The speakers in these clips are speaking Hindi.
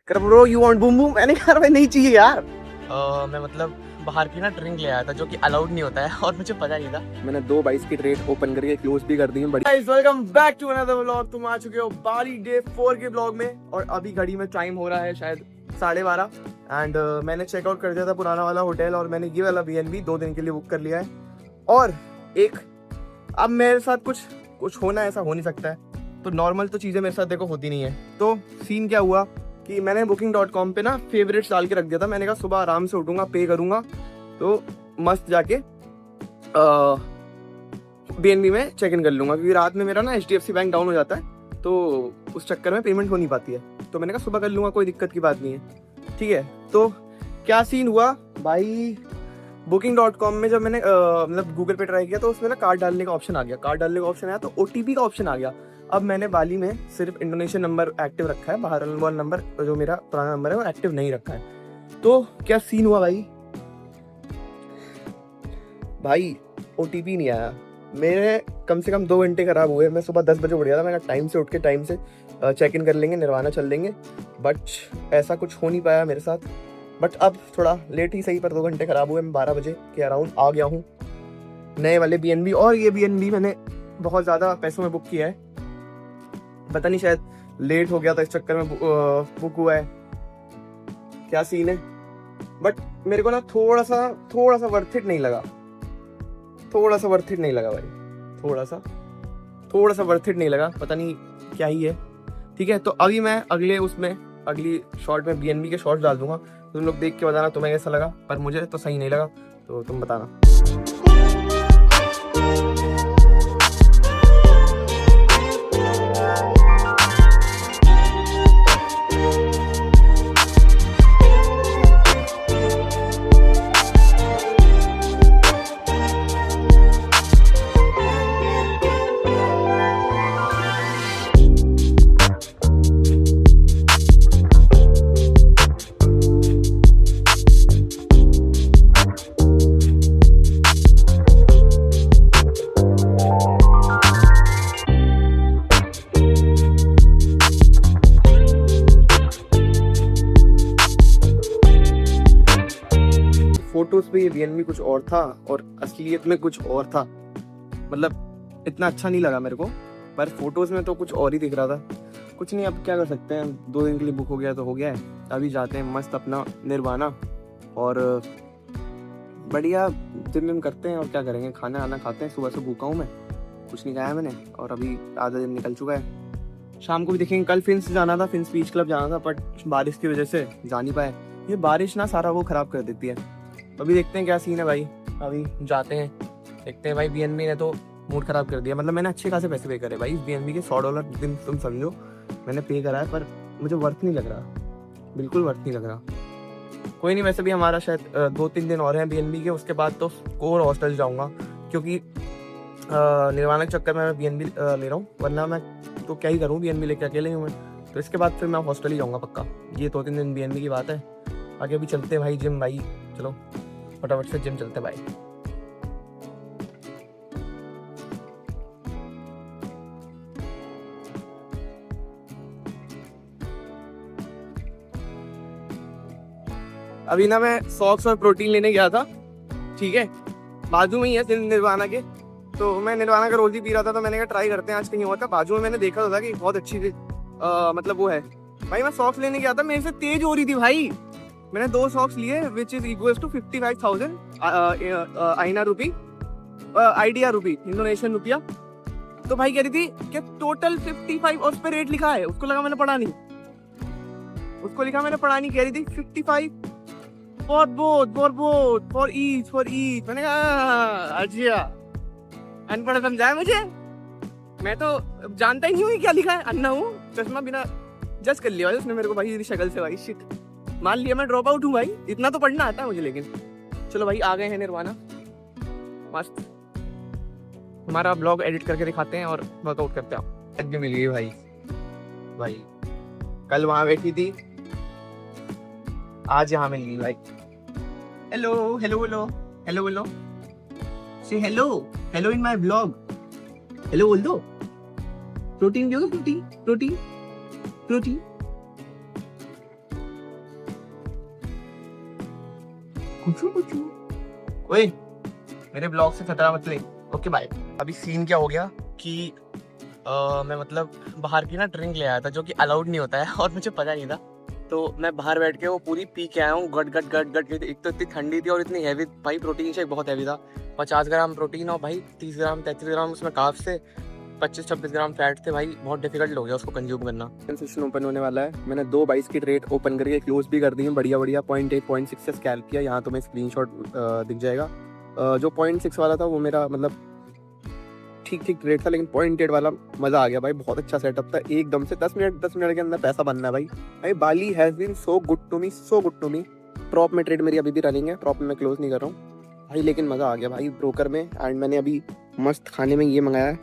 कर bro you want boom boom, मैंने कहा भाई नहीं चाहिए यार। मैं मतलब बाहर की ना ड्रिंक ले आया था जो कि अलाउड नहीं होता है और मुझे पता नहीं था। मैंने 2 22 की ट्रेड ओपन करके क्लोज भी कर दी है। Guys welcome back to another vlog. तुम आ चुके हो बाली डे 4 के व्लॉग में और अभी घड़ी में टाइम हो रहा है शायद 12:30 एंड मैंने चेकआउट कर दिया था पुराना वाला होटल और मैंने ये वाला बीएनबी 2 दिन के लिए बुक कर लिया है। और एक अब मेरे साथ कुछ होना ऐसा हो नहीं सकता है, तो नॉर्मल तो चीज़ें मेरे साथ देखो होती नहीं है। तो सीन क्या हुआ कि मैंने booking.com पे ना फेवरेट्स डाल के रख दिया था। मैंने कहा सुबह आराम से उठूंगा, पे करूंगा तो मस्त जाके बीएनबी में चेक इन कर लूंगा, क्योंकि रात में मेरा ना HDFC बैंक डाउन हो जाता है तो उस चक्कर में पेमेंट हो नहीं पाती है। तो मैंने कहा सुबह कर लूंगा, कोई दिक्कत की बात नहीं है। ठीक है, तो क्या सीन हुआ भाई, booking.com में जब मैंने मतलब गूगल पे ट्राई किया तो उसमें ना कार्ड डालने का ऑप्शन आ गया। कार्ड डालने का ऑप्शन आया तो OTP का ऑप्शन आ गया। अब मैंने बाली में सिर्फ इंडोनेशियन नंबर एक्टिव रखा है, बाहर वाला नंबर जो मेरा पुराना नंबर है वो एक्टिव नहीं रखा है। तो क्या सीन हुआ भाई OTP नहीं आया। मेरे कम से कम 2 घंटे खराब हुए। मैं सुबह 10 बजे उठ गया था, मैं टाइम से उठ के टाइम से चेक इन कर लेंगे, निर्वाणा चल लेंगे, बट ऐसा कुछ हो नहीं पाया मेरे साथ। बट अब थोड़ा लेट ही सही पर 2 घंटे खराब हुए। मैं 12 बजे के अराउंड आ गया हूँ नए वाले बीएनबी। और ये बीएनबी मैंने बहुत ज़्यादा पैसों में बुक किया है, पता नहीं शायद लेट हो गया था इस चक्कर में बुक हुआ है, क्या सीन है। बट मेरे को ना थोड़ा सा वर्थ इट नहीं लगा, थोड़ा सा वर्थ इट नहीं लगा भाई, थोड़ा सा वर्थ इट नहीं लगा, पता नहीं क्या ही है। ठीक है, तो अभी मैं अगली शॉर्ट में बीएनबी के शॉर्ट्स डाल दूंगा, तुम लोग देख के बताना तुम्हें कैसा लगा। पर मुझे तो सही नहीं लगा, तो तुम बताना। फोटोज पे ये बीएनबी कुछ और था और असलियत में कुछ और था, मतलब इतना अच्छा नहीं लगा मेरे को, पर फोटोज में तो कुछ और ही दिख रहा था। कुछ नहीं, अब क्या कर सकते हैं, 2 दिन के लिए बुक हो गया तो हो गया है। अभी जाते हैं मस्त अपना निर्वाणा और बढ़िया दिन करते हैं। और क्या करेंगे, खाना आना खाते हैं। सुबह से भूखा हूँ मैं, कुछ नहीं खाया मैंने और अभी आधा दिन निकल चुका है। शाम को भी देखेंगे। कल फिन्स जाना था, फिन्स बीच क्लब जाना था, बट बारिश की वजह से जा नहीं पाए। ये बारिश ना सारा वो खराब कर देती है। अभी देखते हैं क्या सीन है भाई, अभी जाते हैं देखते हैं भाई। बीएनबी ने तो मूड खराब कर दिया, मतलब मैंने अच्छे खासे पैसे पे करे भाई इस बीएनबी के। $100 दिन तुम समझो मैंने पे करा है, पर मुझे वर्थ नहीं लग रहा, बिल्कुल वर्थ नहीं लग रहा। कोई नहीं, वैसे भी हमारा शायद 2-3 दिन और हैं बीएनबी के, उसके बाद तो कोर हॉस्टल जाऊँगा, क्योंकि निर्वाणा के चक्कर में मैं बीएनबी ले रहा हूँ, वरना मैं तो क्या ही करूँ, बीएनबी लेके अकेले हूँ मैं। तो इसके बाद फिर मैं हॉस्टल ही जाऊँगा पक्का। ये 2-3 दिन बीएनबी की बात है। आगे अभी चलते हैं भाई जिम भाई, चलो फटाफट से जिम चलते भाई। अभी ना मैं सॉक्स और प्रोटीन लेने गया था, ठीक है, बाजू में ही है निर्वाणा के। तो मैं निर्वाणा का रोज ही पी रहा था, तो मैंने कहा ट्राई करते हैं आज कहीं हुआ था। बाजू में मैंने देखा था कि बहुत अच्छी मतलब वो है भाई। मैं सॉक्स लेने गया था, मेरे से तेज हो रही थी भाई। मैंने 2 सॉक्स लिए विच इज इक्वल्स टू 55,000 आइडिया रुपी, इंडोनेशियन रुपया। तो भाई कह रही थी कि टोटल 55 और उस पर रेट लिखा है, उसको लगा मैंने पढ़ा नहीं, कह रही थी 55 फॉर बोथ फॉर ईच। मैंने कहा अच्छा, अनपढ़ समझाया मुझे, मैं तो जानता ही नहीं हूँ क्या लिखा है, अन्ना हूँ। चश्मा बिना जज कर लिया उसने मेरे को भाई, शक्ल से भाई। शिट, मान लिया मैं ड्रॉप आउट हूँ भाई, इतना तो पढ़ना आता है मुझे। लेकिन चलो भाई, आ गए हैं निर्वाणा, मस्त हमारा ब्लॉग एडिट करके दिखाते हैं और वर्कआउट करते हैं। आज भी मिल गई भाई, कल वहां बैठी थी, आज यहाँ मिल गई भाई। हेलो से hello in my blog, hello बोल दो। प्रोटीन पियोगे? प्रोटीन ओए मेरे ब्लॉग से खतरा मत ले। Okay bye. अभी सीन क्या हो गया कि मैं मतलब बाहर की ना ड्रिंक ले आया था जो कि अलाउड नहीं होता है और मुझे पता नहीं था। तो मैं बाहर बैठ के वो पूरी पी के आया हूँ गट गट गट गट गट। एक तो इतनी ठंडी थी और इतनी हैवी, भाई प्रोटीन शेक बहुत हैवी था। 50 ग्राम प्रोटीन और भाई 30 ग्राम 33 ग्राम उसमें कार्ब्स थे, 25-26 ग्राम फैट थे। भाई बहुत डिफिकल्ट हो गया उसको कंज्यूम करना। सेशन ओपन होने वाला है। मैंने 2 22 की ट्रेड ओपन करके क्लोज भी कर दी है बढ़िया बढ़िया। 0.8 0.6 से स्कैल्प किया। यहाँ तो मैं स्क्रीनशॉट दिख जाएगा। जो 0.6 वाला था वो मेरा मतलब ठीक ठीक रेट था, लेकिन 0.8 वाला मज़ा आ गया भाई। बहुत अच्छा सेटअप था एकदम से। 10 मिनट के अंदर पैसा बनना है भाई। भाई Bali has been so good to me, so good to me. Prop में ट्रेड मेरी अभी भी रनिंग है, प्रॉप में मैं क्लोज नहीं कर रहा हूँ भाई, लेकिन मज़ा आ गया भाई ब्रोकर में। एंड मैंने अभी मस्त खाने में ये मंगाया है,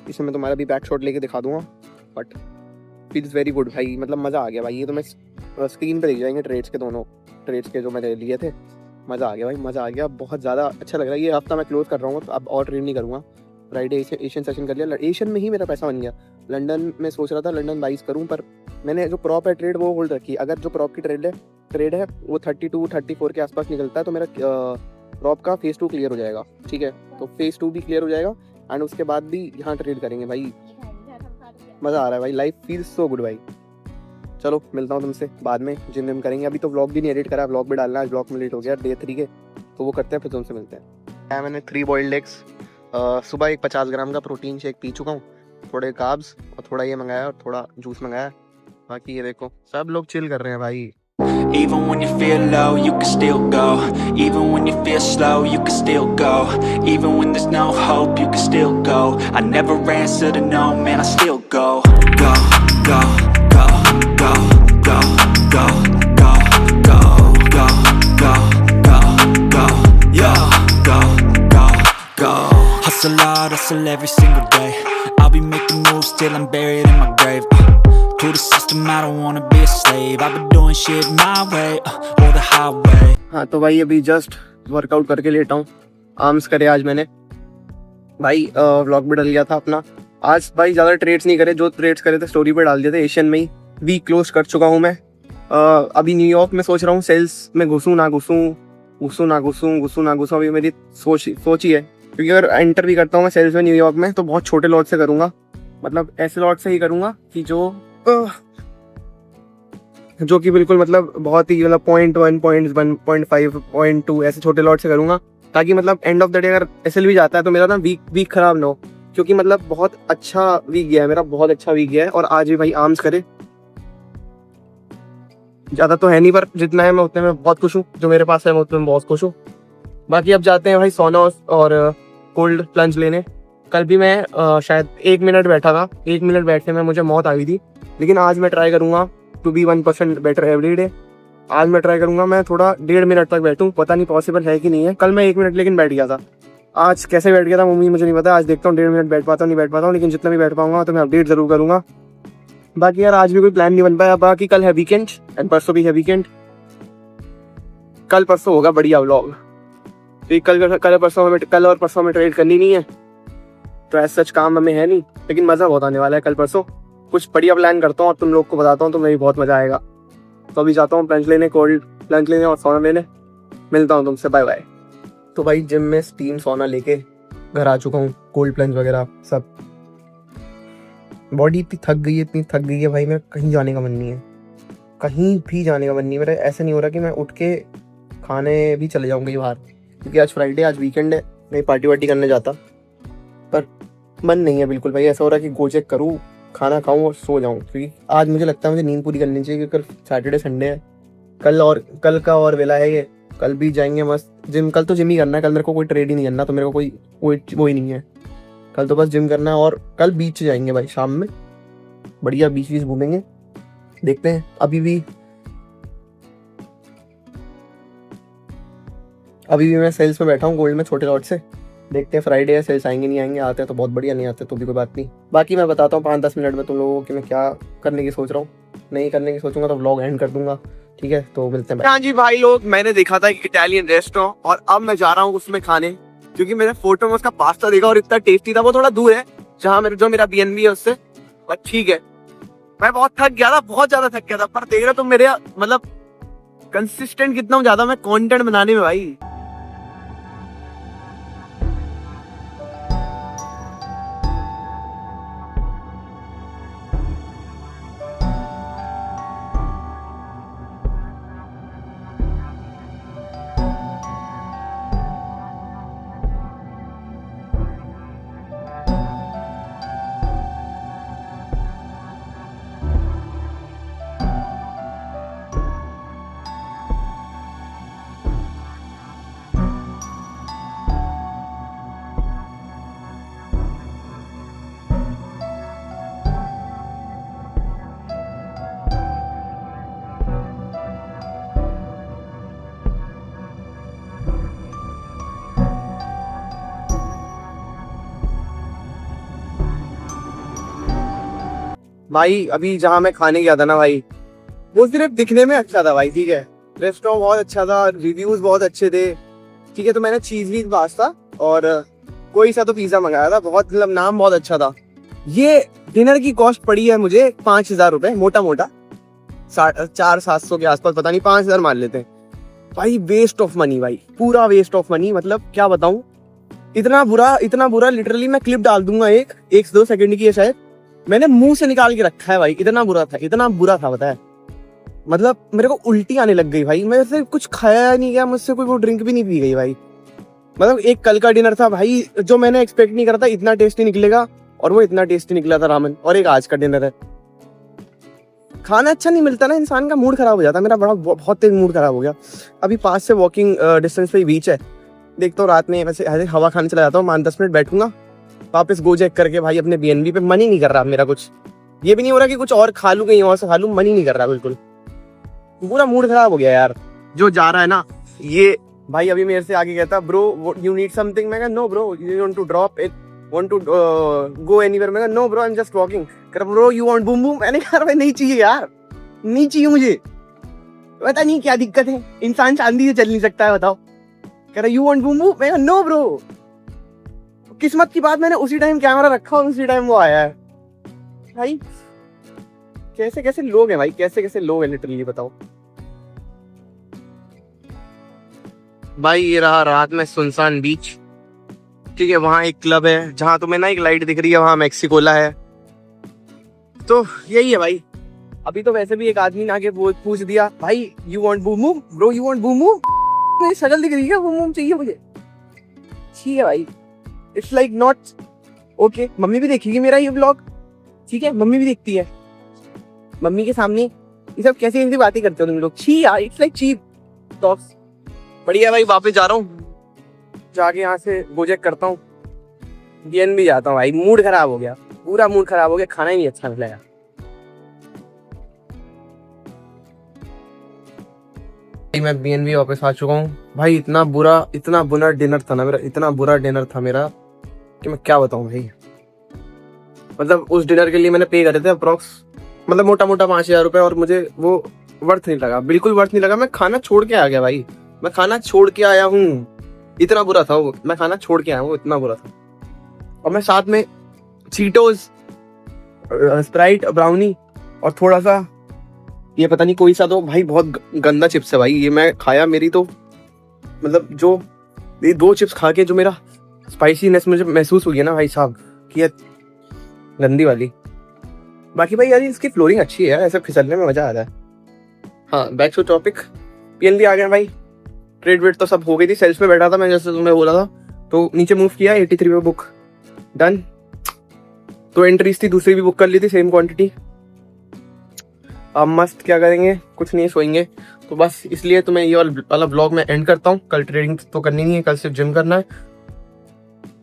इसे मैं तुम्हारा भी बैक शॉट लेके दिखा दूंगा, बट फील्स वेरी गुड भाई। मतलब मज़ा आ गया भाई। ये तो मैं स्क्रीन पे दिख जाएंगे ट्रेड्स के, दोनों ट्रेड्स के जो मैंने लिए थे। मज़ा आ गया भाई, मज़ा आ गया। बहुत ज़्यादा अच्छा लग रहा है। ये हफ्ता मैं क्लोज कर रहा हूँ, तो अब और ट्रेड नहीं करूँगा। फ्राइडे एशियन सेशन कर लिया, एशियन में ही मेरा पैसा बन गया। लंदन में सोच रहा था लंदन बाइस करूँ, पर मैंने जो प्रॉप है ट्रेड वो होल्ड रखी। अगर जो प्रॉप की ट्रेड है वो 32-34 के आसपास निकलता है तो मेरा प्रॉप का फेज़ 2 क्लियर हो जाएगा। ठीक है, तो फेज़ 2 भी क्लियर हो जाएगा एंड उसके बाद भी यहाँ ट्रेड करेंगे भाई। मज़ा आ रहा है भाई, लाइफ फील्स सो गुड भाई। चलो मिलता हूँ तुमसे बाद में, जिम करेंगे। अभी तो व्लॉग भी नहीं एडिट करा, व्लॉग भी डालना है। आज व्लॉग में लेट हो गया डे 3 के, तो वो करते हैं फिर तुमसे मिलते हैं। मैंने 3 बॉइल्ड एग्स, सुबह एक 50 ग्राम का प्रोटीन शेक पी चुका हूँ, थोड़े कार्ब्स और थोड़ा ये मंगाया और थोड़ा जूस मंगाया। बाकी ये देखो सब लोग चिल कर रहे हैं भाई। Even when you feel low, you can still go. Even when you feel slow, you can still go. Even when there's no hope, you can still go. I never answer to no, man, I still go. Go, go, go, go, go, go, go, go, go, go, go, go, yo, go, go, go. Hustle hard, hustle every single day. I'll be making moves till I'm buried in my grave. To the system, I don't wanna be a slave. I've been doing shit my way, or the highway. हाँ तो भाई अभी जस्ट वर्कआउट करके लेटा हूँ। आर्म्स करे आज मैंने भाई। व्लॉग भी डाल लिया था अपना आज भाई। ज़्यादा ट्रेड्स नहीं करे, जो ट्रेड्स करे थे स्टोरी पे डाल दिए थे। एशियन में ही वीक क्लोज कर चुका हूँ मैं। अभी न्यूयॉर्क में सोच रहा हूँ सेल्स में घुसूँ ना घुसूँ। अभी मेरी सोच ही है, क्योंकि अगर एंटर भी करता हूँ मैं सेल्स में न्यूयॉर्क में तो बहुत छोटे लॉट से करूँगा। मतलब ऐसे लॉट से ही करूँगा कि जो कि बिल्कुल मतलब बहुत ही मतलब 0.1 0.5 0.2 ऐसे छोटे लॉट से करूँगा, ताकि मतलब एंड ऑफ द डे अगर एसएल भी जाता है तो मेरा ना वीक खराब ना हो। क्योंकि मतलब बहुत अच्छा वीक गया है मेरा, बहुत अच्छा वीक गया है। और आज भी भाई आर्म्स करे, ज़्यादा तो है नहीं पर जितना है मैं उतने में बहुत खुश हूँ। जो मेरे पास है मैं उतने में बहुत खुश हूँ। बाकी अब जाते हैं भाई सोना और कोल्ड प्लंज लेने। कल भी मैं शायद 1 मिनट बैठा था, 1 मिनट बैठने में मुझे मौत आ गई थी। लेकिन आज मैं ट्राई करूँगा to be 1% better every day. आज मैं ट्राई करूँगा मैं थोड़ा 1.5 मिनट तक बैठूँ। पता नहीं पॉसिबल है कि नहीं है। कल मैं 1 मिनट लेकिन बैठ गया था, आज कैसे बैठ गया था मम्मी मुझे नहीं पता। आज देखता हूँ 1.5 मिनट बैठ पाता हूँ नहीं बैठ पाता हूँ, लेकिन जितना भी बैठ पाऊंगा तो मैं अपडेट जरूर करूँगा। बाकी यार आज भी कोई प्लान नहीं बन पाया। बाकी कल है वीकेंड एंड परसों भी है वीकेंड। कल परसों होगा बढ़िया व्लॉग। कल और परसों में ट्रेड करनी नहीं है, तो ऐसा सच काम हमें है नहीं, लेकिन मज़ा बहुत आने वाला है। कल परसों कुछ बढ़िया प्लान करता हूँ और तुम लोग को बताता हूँ, तो मेरी बहुत मज़ा आएगा। तो अभी जाता हूँ प्लंज लेने, कोल्ड प्लंज लेने और सोना लेने। मिलता हूँ तुमसे, बाय बाय। तो भाई जिम में स्टीम सोना लेके घर आ चुका हूँ, कोल्ड प्लंज वगैरह सब। बॉडी इतनी थक गई है भाई, मेरा कहीं जाने का मन नहीं है, कहीं भी जाने का मन नहीं है मेरा। ऐसा नहीं हो रहा कि मैं उठ के खाने भी चले जाऊँ कहीं बाहर, क्योंकि आज फ्राइडे, आज वीकेंड है। मैं पार्टी वार्टी करने जाता, पर मन नहीं है बिल्कुल भाई। ऐसा हो रहा है कि गोचेक करूँ, खाना खाऊं और सो जाऊं, क्योंकि आज मुझे लगता है मुझे नींद पूरी करनी चाहिए, क्योंकि कल सैटरडे संडे है। कल का और वेला है ये, कल भी जाएंगे मस्त जिम। कल तो जिम ही करना है, कल मेरे को कोई ट्रेड ही नहीं करना, तो मेरे को कोई वो ही नहीं है। कल तो बस जिम करना है। और कल बीच जाएंगे भाई शाम में, बढ़िया बीच घूमेंगे, देखते हैं। अभी भी मैं सेल्स में बैठा हूँ गोल्ड में छोटे लॉट से। देखते हैं फ्राइडे है, सेल्स आएंगे नहीं आएंगे। आते हैं तो बहुत बढ़िया, नहीं आते तो भी कोई बात नहीं। बाकी मैं बताता हूँ 5-10 मिनट में तुम लोगों को कि मैं क्या करने की सोच रहा हूँ। नहीं करने की सोचूंगा तो व्लॉग एंड कर दूंगा, ठीक है। तो मिलते हैं। हाँ जी भाई लोग, मैंने देखा था एक इटालियन रेस्टोरेंट और अब मैं जा रहा हूँ उसमें खाने, क्योंकि मैंने फोटो में उसका पास्ता देखा और इतना टेस्टी था। वो थोड़ा दूर है जहाँ जो मेरा BNB है उससे, बट ठीक है। मैं बहुत थक गया था, बहुत ज्यादा थक गया था। पर देख रहे तुम मेरे मतलब कंसिस्टेंट कितना हूँ ज्यादा मैं कंटेंट बनाने में भाई। भाई अभी जहाँ मैं खाने गया था ना भाई, वो सिर्फ दिखने में अच्छा था भाई, ठीक है, रेस्टोरेंट बहुत अच्छा था, रिव्यूज बहुत अच्छे थे, ठीक है। तो मैंने चीज पास्ता और कोई सा तो पिज्जा मंगाया था, बहुत मतलब नाम बहुत अच्छा था। ये डिनर की कॉस्ट पड़ी है मुझे 5,000 रुपए, मोटा मोटा 400-700 के आसपास, पता नहीं 5,000 मान लेते हैं भाई। वेस्ट ऑफ मनी भाई, पूरा वेस्ट ऑफ मनी, मतलब क्या बताऊं, इतना बुरा लिटरली मैं क्लिप डाल दूंगा एक 2 सेकंड की है शायद, मैंने मुंह से निकाल के रखा है भाई, इतना बुरा था पता है। मतलब मेरे को उल्टी आने लग गई भाई, मेरे से कुछ खाया नहीं गया, मुझसे कोई वो ड्रिंक भी नहीं पी गई भाई। मतलब एक कल का डिनर था भाई, जो मैंने एक्सपेक्ट नहीं करा था इतना टेस्टी निकलेगा, और वो इतना टेस्टी निकला था रामेन। और एक आज का डिनर है। खाना अच्छा नहीं मिलता ना, इंसान का मूड खराब हो जाता है। मेरा बहुत तेज मूड खराब हो गया। अभी पास से वॉकिंग डिस्टेंस पे बीच है, देखता हूँ रात में वैसे हवा खाने चला जाता हूँ, 5-10 मिनट बैठूंगा, वापस गो चेक करके भाई अपने BNB पे। मन ही नहीं कर रहा मेरा कुछ, ये भी नहीं हो रहा कि कुछ और खा लूं, कहीं और से खा लूं, मन ही नहीं कर रहा बिल्कुल, पूरा मूड खराब हो गया यार। जो जा रहा है ना ये भाई, अभी मेरे से आगे कहता ब्रो यू नीड समथिंग, मैं कहा no bro you want to drop it, want to go anywhere, मैं कहा no bro I am just walking, कह रहा bro you want boom boom, मैंने कहा भाई नहीं चाहिए यार, नहीं चाहिए मुझे, पता नहीं क्या दिक्कत है, इंसान चांदी से चल नहीं सकता है बताओ। कह रहा यू वांट बूम बूम, मैं कहा नो ब्रो। किस्मत की बात, मैंने उसी टाइम कैमरा रखा और उसी टाइम वो आया है भाई। कैसे कैसे लोग हैं भाई, कैसे कैसे लोग हैं लिटरली, बताओ भाई। ये रहा रात में सुनसान बीच, ठीक है, वहां एक क्लब है जहां तुम्हें ना एक लाइट दिख रही है, वहां मैक्सिकोला है। तो यही है भाई। अभी तो वैसे भी एक आदमी ने आके पूछ दिया भाई you want boom boom bro, you want boom boom, मेरी शक्ल दिख रही है, बूम बूम चाहिए मुझे, ठीक है भाई। It's like not okay. Mummy भी देखेगी मेरा ये व्लॉग, ठीक है, मम्मी भी देखती है, मम्मी के सामने ये सब कैसी कैसी बातें करते हो तुम लोग, छी यार, इट्स लाइक चीप टॉक्स। बढ़िया भाई, वापस जा रहा हूँ, जाके यहाँ से गोचेक करता हूँ, BNB जाता हूँ भाई। मूड खराब हो गया, पूरा मूड खराब हो गया, खाना ही नहीं अच्छा मिलेगा। मैं BNB वापस आ चुका हूँ भाई। इतना बुरा डिनर था ना मेरा, इतना बुरा डिनर था मेरा कि मैं क्या बताऊँ भाई। मतलब उस डिनर के लिए मैंने पे करे थे अप्रॉक्स, मतलब मोटा मोटा 5,000 रुपए, और मुझे वो वर्थ नहीं लगा, बिल्कुल वर्थ नहीं लगा। मैं खाना छोड़ के आ गया भाई, मैं खाना छोड़ के आया हूँ, इतना बुरा था वो, मैं खाना छोड़ के आया हूँ, इतना बुरा था। और मैं साथ में चीटोज, स्प्राइट, ब्राउनी और थोड़ा सा ये पता नहीं कोई सा, तो भाई बहुत गंदा चिप्स है भाई, ये मैं खाया, मेरी तो मतलब जो ये 2 चिप्स खा के जो मेरा स्पाइसीनेस मुझे महसूस हुई है ना भाई साहब, कि ये गंदी वाली। बाकी भाई यार इसकी फ्लोरिंग अच्छी है, ऐसे फिसलने में मजा आ रहा है। हाँ, बैक टू टॉपिक, BNB आ गया भाई। ट्रेड वेट तो सब हो गई थी, सेल्स पे बैठा था मैं, जैसे तुम्हें बोला था, तो नीचे मूव किया, 83 पे बुक डन। तो एंट्रीज थी, दूसरी भी बुक कर ली थी, सेम क्वांटिटी। अब मस्त क्या करेंगे, कुछ नहीं, सोएंगे। तो बस इसलिए तो मैं ये वाला ब्लॉग में एंड करता हूँ। कल ट्रेडिंग तो करनी नहीं है, कल सिर्फ जिम करना है,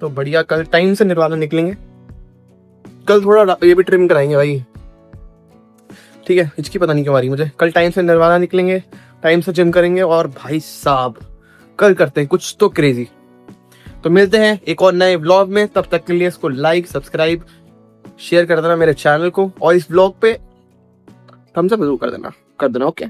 तो बढ़िया कल टाइम से निर्वाला निकलेंगे। कल थोड़ा ये भी ट्रिम कराएंगे भाई, ठीक है, हिचकी पता नहीं क्यों आ रही मुझे। कल टाइम से निर्वाला निकलेंगे, टाइम से जिम करेंगे, और भाई साहब कल करते हैं कुछ तो क्रेजी। तो मिलते हैं एक और नए ब्लॉग में, तब तक के लिए इसको लाइक, सब्सक्राइब, शेयर कर देना मेरे चैनल को, और इस ब्लॉग पे थम्स अप जरूर कर देना, ओके।